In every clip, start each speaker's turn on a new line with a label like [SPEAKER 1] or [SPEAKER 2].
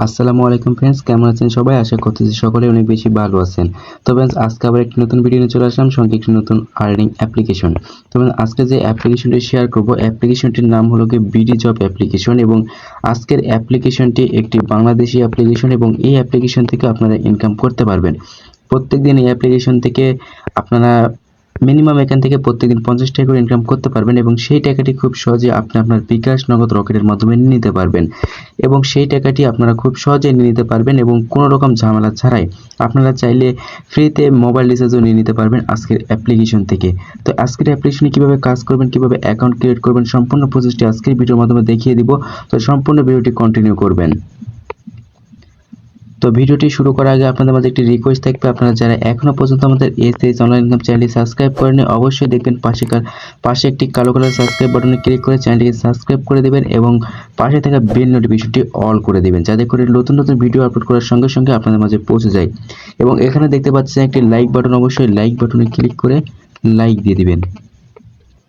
[SPEAKER 1] আসসালামু আলাইকুম ফ্রেন্ডস, কেমন আছেন সবাই? আশা করতেছি সকলে অনেক বেশি ভালো আছেন। তো ফ্রেন্ডস, আজকে আবার একটি নতুন ভিডিও নিয়ে চলে আসলাম, সঙ্গে একটি নতুন আর্নিং অ্যাপ্লিকেশন। তো ফ্রেন্ডস, আজকে যে অ্যাপ্লিকেশনটি শেয়ার করব, অ্যাপ্লিকেশনটির নাম হলো কি বিডি জব অ্যাপ্লিকেশন। এবং আজকের অ্যাপ্লিকেশনটি একটি বাংলাদেশি অ্যাপ্লিকেশন এবং এই অ্যাপ্লিকেশন থেকে আপনারা ইনকাম করতে পারবেন। প্রত্যেকদিন এই অ্যাপ্লিকেশন থেকে আপনারা মিনিমাম এখান থেকে প্রত্যেকদিন 50 টাকা করে ইনকাম করতে পারবেন এবং সেই টাকাটি খুব সহজে আপনি আপনার বিকাশ নগদ রকেটের মাধ্যমে নিয়ে নিতে পারবেন এবং সেই টাকাটি আপনারা খুব সহজে নিয়ে নিতে পারবেন এবং কোনো রকম ঝামেলা ছাড়াই আপনারা চাইলে ফ্রিতে মোবাইল রিচার্জও নিয়ে নিতে পারবেন আজকের অ্যাপ্লিকেশন থেকে। তো আজকের অ্যাপ্লিকেশনে কিভাবে কাজ করবেন, কিভাবে অ্যাকাউন্ট ক্রিয়েট করবেন, সম্পূর্ণ প্রসেসটি আজকের ভিডিওর মাধ্যমে দেখিয়ে দিব। তো সম্পূর্ণ ভিডিওটি কন্টিনিউ করবেন। তো ভিডিওটি শুরু করার আগে আপনাদের মাঝে একটি রিকোয়েস্ট থাকবে, আপনারা যারা এখনো পর্যন্ত আমাদের এসএস অনলাইন ইনকাম চ্যানেলটি সাবস্ক্রাইব করেননি, অবশ্যই দেখবেন পাশে একটি কালো কালার সাবস্ক্রাইব বাটনে ক্লিক করে চ্যানেলটিকে সাবস্ক্রাইব করে দেবেন এবং পাশে থাকা বেল নোটিফিকেশনটি অল করে দেবেন, যাতে করে নতুন নতুন ভিডিও আপলোড করার সঙ্গে সঙ্গে আপনাদের মাঝে পৌঁছে যায়। এবং এখানে দেখতে পাচ্ছেন একটি লাইক বাটন, অবশ্যই লাইক বাটনে ক্লিক করে লাইক দিয়ে দিবেন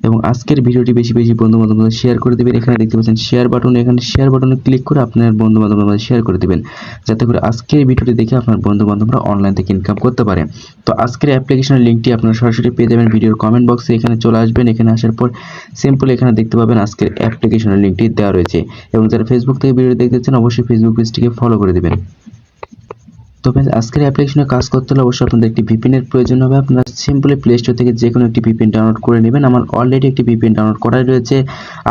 [SPEAKER 1] এবং আজকের ভিডিওটি বেশি বেশি বন্ধু বান্ধবদের শেয়ার করে দেবেন। এখানে দেখতে পাচ্ছেন শেয়ার বাটন, এখানে শেয়ার বাটনে ক্লিক করে আপনার বন্ধু বান্ধবদের মধ্যে শেয়ার করে দেবেন, যাতে করে আজকের ভিডিওটি দেখে আপনার বন্ধু বান্ধবরা অনলাইন থেকে ইনকাম করতে পারে। তো আজকের অ্যাপ্লিকেশনের লিঙ্কটি আপনারা সরাসরি পেয়ে যাবেন ভিডিওর কমেন্ট বক্সে। এখানে চলে আসবেন, এখানে আসার পর সিম্পল এখানে দেখতে পাবেন আজকের অ্যাপ্লিকেশনের লিঙ্কটি দেওয়া রয়েছে। এবং যারা ফেসবুক থেকে ভিডিও দেখতেছেন, অবশ্যই ফেসবুক পেজটিকে ফলো করে দেবেন। তো ফ্রেন্ডস, আজকের অ্যাপ্লিকেশনে কাজ করতে হলে অবশ্যই আপনাদের একটি ভিপিএন এর প্রয়োজন হবে। আপনারা সিম্পলি প্লে স্টোর থেকে যে কোনো একটি ভিপিএন ডাউনলোড করে নেবেন। আমার অলরেডি একটি ভিপিএন ডাউনলোড করাই রয়েছে,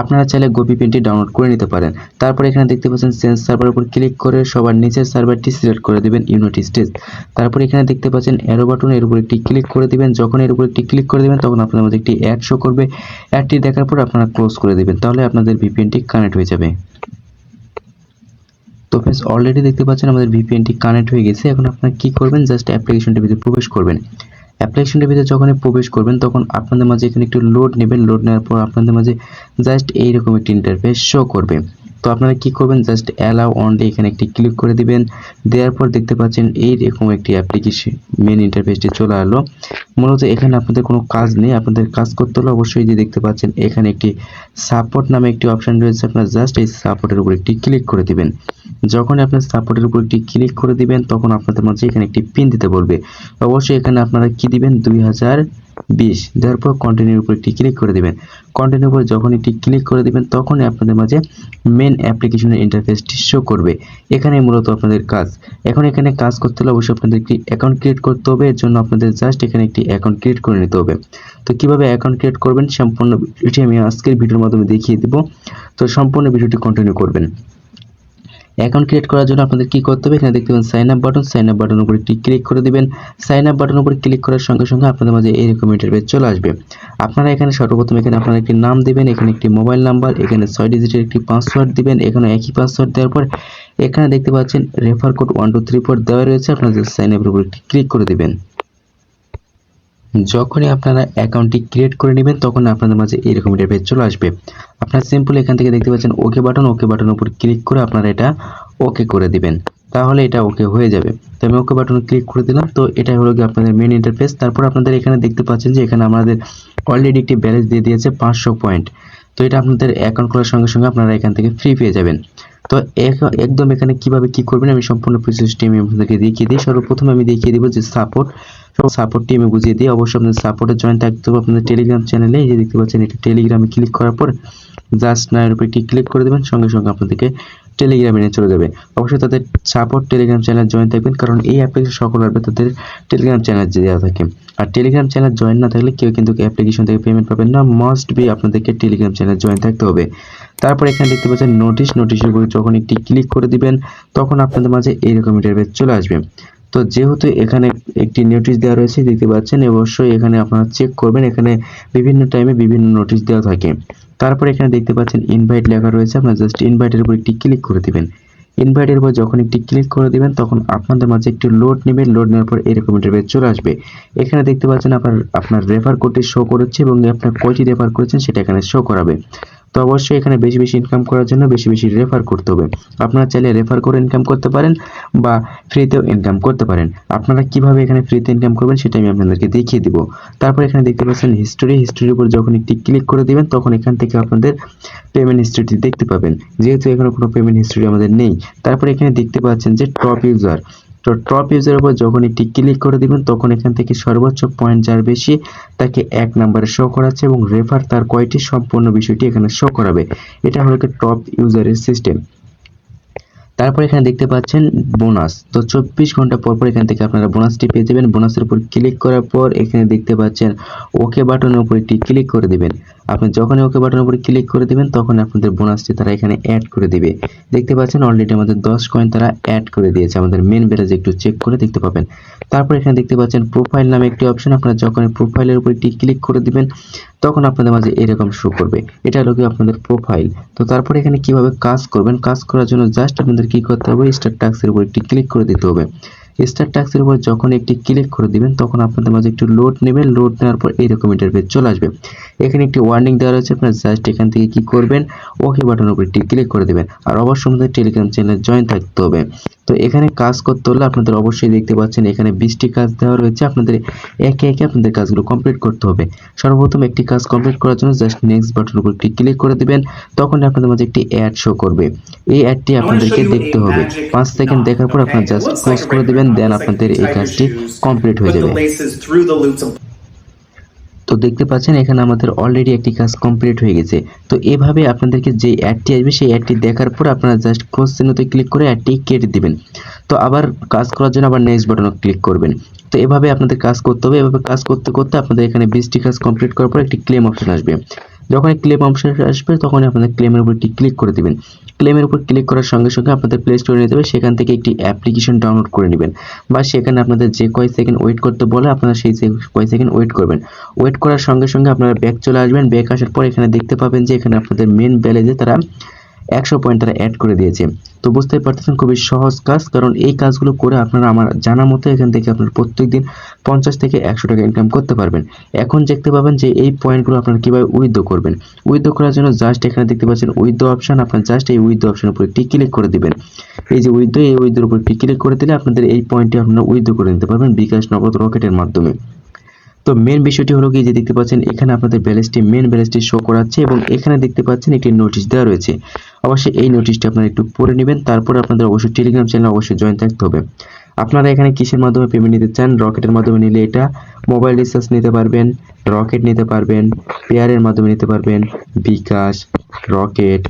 [SPEAKER 1] আপনারা চাইলে গো ভিপিএনটি ডাউনলোড করে নিতে পারেন। তারপর এখানে দেখতে পাচ্ছেন চেঞ্জ সার্ভারের উপর ক্লিক করে সবার নিচের সার্ভারটি সিলেক্ট করে দেবেন, ইউনাইটেড স্টেটস। তারপর এখানে দেখতে পাচ্ছেন অ্যারো বাটন, এর উপর একটি ক্লিক করে দিবেন। যখন এর উপর একটি ক্লিক করে দেবেন তখন আপনাদের মধ্যে একটি অ্যাড শো করবে, অ্যাডটি দেখার পর আপনারা ক্লোজ করে দেবেন, তাহলে আপনাদের ভিপিএনটি কানেক্ট হয়ে যাবে। তো ফ্রেন্ডস, অলরেডি দেখতে পাচ্ছেন আমাদের ভিপিএনটি কানেক্ট হয়ে গেছে। এখন আপনারা কি করবেন, জাস্ট অ্যাপ্লিকেশনটির ভিতরে প্রবেশ করবেন। অ্যাপ্লিকেশনটির ভিতরে যখনই প্রবেশ করবেন তখন আপনাদের মাঝে এখানে একটু লোড নেবেন। লোড নেওয়ার পর আপনাদের মাঝে জাস্ট এইরকম একটি ইন্টারফেস শো করবে। তো আপনারা কি করবেন, জাস্ট অ্যালাউ অনলি এখানে একটি ক্লিক করে দিবেন। দেওয়ার পর দেখতে পাচ্ছেন এইরকম একটি অ্যাপ্লিকেশন মেন ইন্টারফেসটি চলে আসলো। মূলত এখানে আপনাদের কোনো কাজ নেই, আপনাদের কাজ করতে হলে অবশ্যই যে দেখতে পাচ্ছেন এখানে একটি সাপোর্ট নামে একটি অপশন রয়েছে, আপনারা জাস্ট এই সাপোর্টের উপর একটি ক্লিক করে দিবেন। যখন আপনার সাপোর্টের উপর একটি ক্লিক করে দিবেন তখন আপনাদের মাঝে এখানে একটি পিন দিতে বলবে। অবশ্যই এখানে আপনারা কি দিবেন, 2020। দেওয়ার পর কন্টিনিউর উপর একটি ক্লিক করে দিবেন। কন্টিনিউর উপর যখন একটি ক্লিক করে দিবেন তখনই আপনাদের মাঝে মেন অ্যাপ্লিকেশনের ইন্টারফেসটি শো করবে। এখানে মূলত আপনাদের কাজ। এখন এখানে কাজ করতে হলে অবশ্যই আপনাদের একটি অ্যাকাউন্ট ক্রিয়েট করতে হবে। এর জন্য আপনাদের জাস্ট এখানে একটি অ্যাকাউন্ট ক্রিয়েট করে নিতে হবে। তো কিভাবে অ্যাকাউন্ট ক্রিয়েট করবেন সম্পূর্ণ ভিডিওটি আমি আজকের ভিডিওর মাধ্যমে দেখিয়ে দিব। তো সম্পূর্ণ ভিডিওটি কন্টিনিউ করবেন। অ্যাকাউন্ট ক্রিয়েট করার জন্য আপনাদের কি করতে হবে, এখানে দেখতে পাবেন sign up button, sign up বাটনের উপর একটি ক্লিক করে দিবেন। সাইন আপ বাটনের উপর ক্লিক করার সঙ্গে সঙ্গে আপনাদের মাঝে এরকম ইন্টারফেস চলে আসবে। আপনারা এখানে সর্বপ্রথম এখানে আপনারা একটি নাম দিবেন, এখানে একটি মোবাইল নাম্বার, এখানে 6 ডিজিটের একটি পাসওয়ার্ড দিবেন। এখানে একই পাসওয়ার্ড দেওয়ার পর এখানে দেখতে পাচ্ছেন রেফার কোড 1234 দেওয়া রয়েছে, আপনাদের সাইন আপের উপর একটি ক্লিক করে দিবেন। যখনই আপনারা অ্যাকাউন্টটি ক্রিয়েট করে নেবেন তখন আপনাদের মাঝে এরকম ইন্টারফেস চলে আসবে। আপনারা সিম্পল এখান থেকে দেখতে পাচ্ছেন ওকে বাটন, ওকে বাটনের উপর ক্লিক করে আপনারা এটা ওকে করে দিবেন, তাহলে এটা ওকে হয়ে যাবে। তো আমি ওকে বাটনে ক্লিক করে দিলাম। তো এটা হলো কি আপনাদের মেন ইন্টারফেস। তারপর আপনাদের এখানে দেখতে পাচ্ছেন যে এখানে আমাদের অলরেডি একটি ব্যালেন্স দিয়ে দিয়েছে 500 পয়েন্ট। তো এটা আপনাদের অ্যাকাউন্ট খোলার সঙ্গে সঙ্গে আপনারা এখান থেকে ফ্রি পেয়ে যাবেন। তো একদম এখানে কিভাবে কি করবেন আমি সম্পূর্ণ প্রসেসটি আমি আপনাদেরকে দেখিয়ে দিই। সর্বপ্রথম আমি দেখিয়ে দিব যে সাপোর্টটি আমি বুঝিয়ে দিই। অবশ্যই আপনাদের সাপোর্টে জয়েন থাকতে হবে আপনাদের টেলিগ্রাম চ্যানেলে। এই যে দেখতে পাচ্ছেন এটা টেলিগ্রামে ক্লিক করার পর জাস্ট নায়ের উপর একটি ক্লিক করে দেবেন, সঙ্গে সঙ্গে আপনাদেরকে টেলিগ্রামে নিয়ে চলে যাবে। অবশ্যই তাদের সাপোর্ট টেলিগ্রাম চ্যানেল জয়েন থাকবেন, কারণ এই অ্যাপ্লিকেশন সকল আসবে তাদের টেলিগ্রাম চ্যানেল দেওয়া থাকে। আর টেলিগ্রাম চ্যানেল জয়েন না থাকলে কেউ কিন্তু অ্যাপ্লিকেশন থেকে পেমেন্ট পাবেন না, মাস্ট বি আপনাদেরকে টেলিগ্রাম চ্যানেল জয়েন থাকতে হবে। তারপর এখানে দেখতে পাচ্ছেন নোটিশের উপর যখন একটি ক্লিক করে দিবেন তখন আপনাদের মাঝে এইরকম ইন্টারফেস চলে আসবে। তো যেহেতু এখানে একটি নোটিশ দেওয়া রয়েছে দেখতে পাচ্ছেন, অবশ্যই এখানে আপনারা চেক করবেন, এখানে বিভিন্ন টাইমে বিভিন্ন নোটিশ দেওয়া থাকে। তারপর এখানে দেখতে পাচ্ছেন ইনভাইট লেখা রয়েছে, আপনারা জাস্ট ইনভাইটের উপর একটি ক্লিক করে দিবেন। ইনভাইটের উপর যখন একটি ক্লিক করে দিবেন তখন আপনাদের মাঝে একটি লোড নেবেন, লোড নেওয়ার পর এরকম ইন্টারফেস চলে আসবে। এখানে দেখতে পাচ্ছেন আপনার রেফার কোডটি শো করেছে এবং আপনার কয়টি রেফার করেছেন সেটা এখানে শো করাবে। তো অবশ্যই এখানে বেশি বেশি ইনকাম করার জন্য বেশি বেশি রেফার করতে হবে। আপনারা চাইলে রেফার করে ইনকাম করতে পারেন বা ফ্রিতেও ইনকাম করতে পারেন। আপনারা কিভাবে এখানে ফ্রিতে ইনকাম করবেন সেটা আমি আপনাদেরকে দেখিয়ে দিব। তারপর এখানে দেখতে পাচ্ছেন হিস্টোরির উপর যখন একটি ক্লিক করে দিবেন তখন এখান থেকে আপনাদের পেমেন্ট হিস্ট্রিটি দেখতে পাবেন, যেহেতু এখানে কোনো পেমেন্ট হিস্ট্রি আমাদের নেই। তারপর এখানে দেখতে পাচ্ছেন যে টপ ইউজার, তো টপ ইউজারের উপর যখন একটি ক্লিক করে দিবেন তখন এখান থেকে সর্বোচ্চ পয়েন্ট যার বেশি তাকে 1 নম্বরে শো করাচ্ছে এবং রেফার তার কয়টি সম্পূর্ণ বিষয়টি এখানে শো করাবে। এটা হলো টপ ইউজারের সিস্টেম। তারপর এখানে দেখতে পাচ্ছেন বোনাস, তো 24 ঘন্টা পর পর এখান থেকে আপনারা বোনাসটি পেয়ে যাবেন। বোনাসের উপর ক্লিক করার পর এখানে দেখতে পাচ্ছেন ওকে বাটনের উপর একটি ক্লিক করে দিবেন। আপনি যখনই ওকে বাটনের উপর ক্লিক করে দিবেন তখন আপনাদের বোনাসটি তারা এখানে অ্যাড করে দিবে। দেখতে পাচ্ছেন অলরেডি আমাদের 10 কয়েন তারা অ্যাড করে দিয়েছে। আমাদের মেন ব্যালেন্স একটু চেক করে দেখতে পাবেন। তারপর এখানে দেখতে পাচ্ছেন প্রোফাইল নামে একটি অপশন, আপনারা যখন প্রোফাইলের উপর একটি ক্লিক করে দিবেন তখন আপনাদের মাঝে এরকম শো করবে। এটা হলো কি আপনাদের প্রোফাইল। তো তারপর এখানে কিভাবে কাজ করবেন, কাজ করার জন্য জাস্ট আপনাদের কি করতে হবে, স্টার টাস্কের উপর একটি ক্লিক করে দিতে হবে। স্টার টাস্কের উপর যখন একটি ক্লিক করে দিবেন তখন আপনাদের মাঝে একটু লোড নেবেন। লোড নেওয়ার পর এইরকম ইন্টারফেস চলে আসবে। এখানে একটি ওয়ার্নিং দেওয়া রয়েছে, আপনারা জাস্ট এখান থেকে কি করবেন, ওকে বাটনের উপর একটি ক্লিক করে দিবেন। আর অবশ্যই আমাদের টেলিগ্রাম চ্যানেলে জয়েন থাকতে হবে। তো এখানে কাজ করতে হলে আপনাদের অবশ্যই দেখতে পাচ্ছেন এখানে 20টি কাজ দেওয়া রয়েছে, আপনাদের একে একে আপনাদের কাজগুলো কমপ্লিট করতে হবে। সর্বপ্রথম একটি কাজ কমপ্লিট করার জন্য জাস্ট নেক্সট বাটনের উপর একটি ক্লিক করে দিবেন, তখন আপনাদের মাঝে একটি অ্যাড শো করবে। এই অ্যাডটি আপনাদেরকে দেখতে হবে। 5 সেকেন্ড দেখার পর আপনারা জাস্ট ক্লোজ করে দিবেন, দেন আপনাদের এই কাজটি কমপ্লিট হয়ে যাবে। তো দেখতে পাচ্ছেন এখানে আমাদের অলরেডি একটি কাজ কমপ্লিট হয়ে গেছে। তো এভাবে আপনাদেরকে যে অ্যাডটি আসবে সেই অ্যাডটি দেখার পর আপনারা জাস্ট ক্লোজ চিহ্নতে ক্লিক করে অ্যাডটি কেটে দিবেন। তো আবার কাজ করার জন্য আবার নেক্সট বাটনে ক্লিক করবেন। তো এভাবে আপনাদের কাজ করতে হবে। এভাবে কাজ করতে করতে আপনাদের এখানে 20টি কাজ কমপ্লিট করার পর একটি ক্লেম অপশন আসবে। যখন ক্লেম অপশন আসবে তখন আপনাদের ক্লেমের উপর একটি ক্লিক করে দিবেন। ক্লেমের উপর ক্লিক করার সঙ্গে সঙ্গে আপনাদের প্লে স্টোরে নিতে হবে, সেখান থেকে একটি অ্যাপ্লিকেশন ডাউনলোড করে নেবেন বা সেখানে আপনাদের যে কয় সেকেন্ড ওয়েট করতে বলে আপনারা সেই কয় সেকেন্ড ওয়েট করবেন। ওয়েট করার সঙ্গে সঙ্গে আপনারা ব্যাক চলে আসবেন। ব্যাক আসার পর এখানে দেখতে পাবেন যে এখানে আপনাদের মেন ব্যালেন্সে তারা 100 পয়েন্ট তারা অ্যাড করে দিয়েছে। তো বুঝতেই পারতেছেন খুবই সহজ কাজ, কারণ এই কাজগুলো করে আপনারা আমার জানা মতো এখান থেকে আপনারা প্রত্যেকদিন 50 থেকে 100 টাকা ইনকাম করতে পারবেন। এখন দেখতে পাবেন যে এই পয়েন্টগুলো আপনারা কিভাবে উইথড্র করবেন। উইথড্র করার জন্য জাস্ট এখানে দেখতে পাচ্ছেন উইথড্র অপশন, আপনারা জাস্ট এই উইথড্র অপশনের উপর একটি ক্লিক করে দিবেন। এই যে উইথড্র, এই উইথড্রর উপর একটি ক্লিক করে দিলে আপনাদের এই পয়েন্টটি আপনারা উইথড্র করে নিতে পারবেন বিকাশ, নগদ, রকেটের মাধ্যমে। তো মেন বিষয়টি হলো কি যে দেখতে পাচ্ছেন এখানে আপনাদের মেন ব্যালেন্সটি শো করাচ্ছে এবং এখানে দেখতে পাচ্ছেন একটি নোটিশ দেওয়া রয়েছে। অবশ্যই এই নোটিশটি আপনারা একটু পড়ে নেবেন। তারপর আপনাদের অবশ্যই টেলিগ্রাম চ্যানেলে অবশ্যই জয়েন থাকতে হবে। আপনারা এখানে কিসের মাধ্যমে পেমেন্ট নিতে চান, রকেটের মাধ্যমে নিলে এটা মোবাইল রিচার্জ নিতে পারবেন, রকেট নিতে পারবেন, পেয়ারের মাধ্যমে নিতে পারবেন, বিকাশ, রকেট,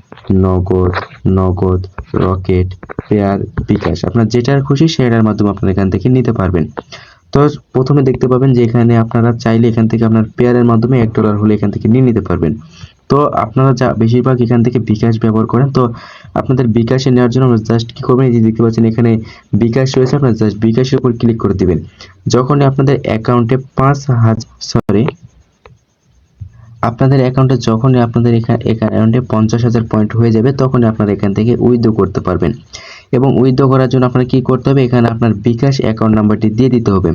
[SPEAKER 1] নগদ, রকেট, পেয়ার, বিকাশ, আপনার যেটার খুশি সেটার মাধ্যমে আপনারা এখান থেকে নিতে পারবেন। তো প্রথমে দেখতে পাবেন যে এখানে আপনারা চাইলে এখান থেকে আপনার পেয়ারের মাধ্যমে $1 হলে এখান থেকে নিয়ে নিতে পারবেন। তো আপনারা যা বেশিরভাগ এখান থেকে বিকাশ ব্যবহার করেন, তো আপনাদের বিকাশে নেওয়ার জন্য আমরা জাস্ট কি করবেন, এই যে দেখতে পাচ্ছেন এখানে বিকাশ রয়েছে, আপনারা জাস্ট বিকাশের উপর ক্লিক করে দিবেন। যখনই আপনাদের অ্যাকাউন্টে আপনাদের অ্যাকাউন্টে যখনই আপনাদের অ্যাকাউন্টে 50,000 পয়েন্ট হয়ে যাবে তখনই আপনারা এখান থেকে উইথড্র করতে পারবেন। এবং উইথড্র করার জন্য আপনার কি করতে হবে, এখানে আপনার বিকাশ অ্যাকাউন্ট নাম্বারটি দিয়ে দিতে হবে।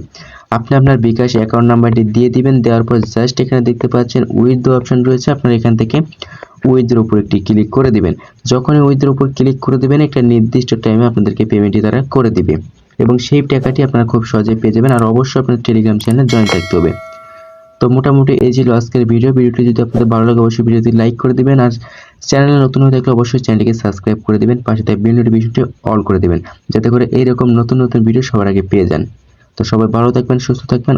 [SPEAKER 1] আপনি আপনার বিকাশ অ্যাকাউন্ট নাম্বারটি দিয়ে দিবেন। দেওয়ার পর জাস্ট এখানে দেখতে পাচ্ছেন উইথড্র অপশন রয়েছে, আপনারা এখান থেকে উইথড্র উপর একটি ক্লিক করে দিবেন। যখনই উইথড্র উপর ক্লিক করে দিবেন একটা নির্দিষ্ট টাইমে আপনাদেরকে পেমেন্টটি তারা করে দিবে এবং সেই টাকাটি আপনারা খুব সহজে পেয়ে যাবেন। আর অবশ্যই আপনার টেলিগ্রাম চ্যানেলে জয়েন থাকতে হবে। তো মোটামুটি এই ছিল আজকের ভিডিওটি যদি আপনাদের ভালো লাগে অবশ্যই ভিডিওটি লাইক করে দিবেন, আর চ্যানেলে নতুন হয়ে থাকলে অবশ্যই চ্যানেলটিকে সাবস্ক্রাইব করে দিবেন, পাশে থাকা বেল নোটিফিকেশনটি অল করে দিবেন যাতে করে এইরকম নতুন ভিডিও সবার আগে পেয়ে যান। তো সবাই ভালো থাকবেন, সুস্থ থাকবেন।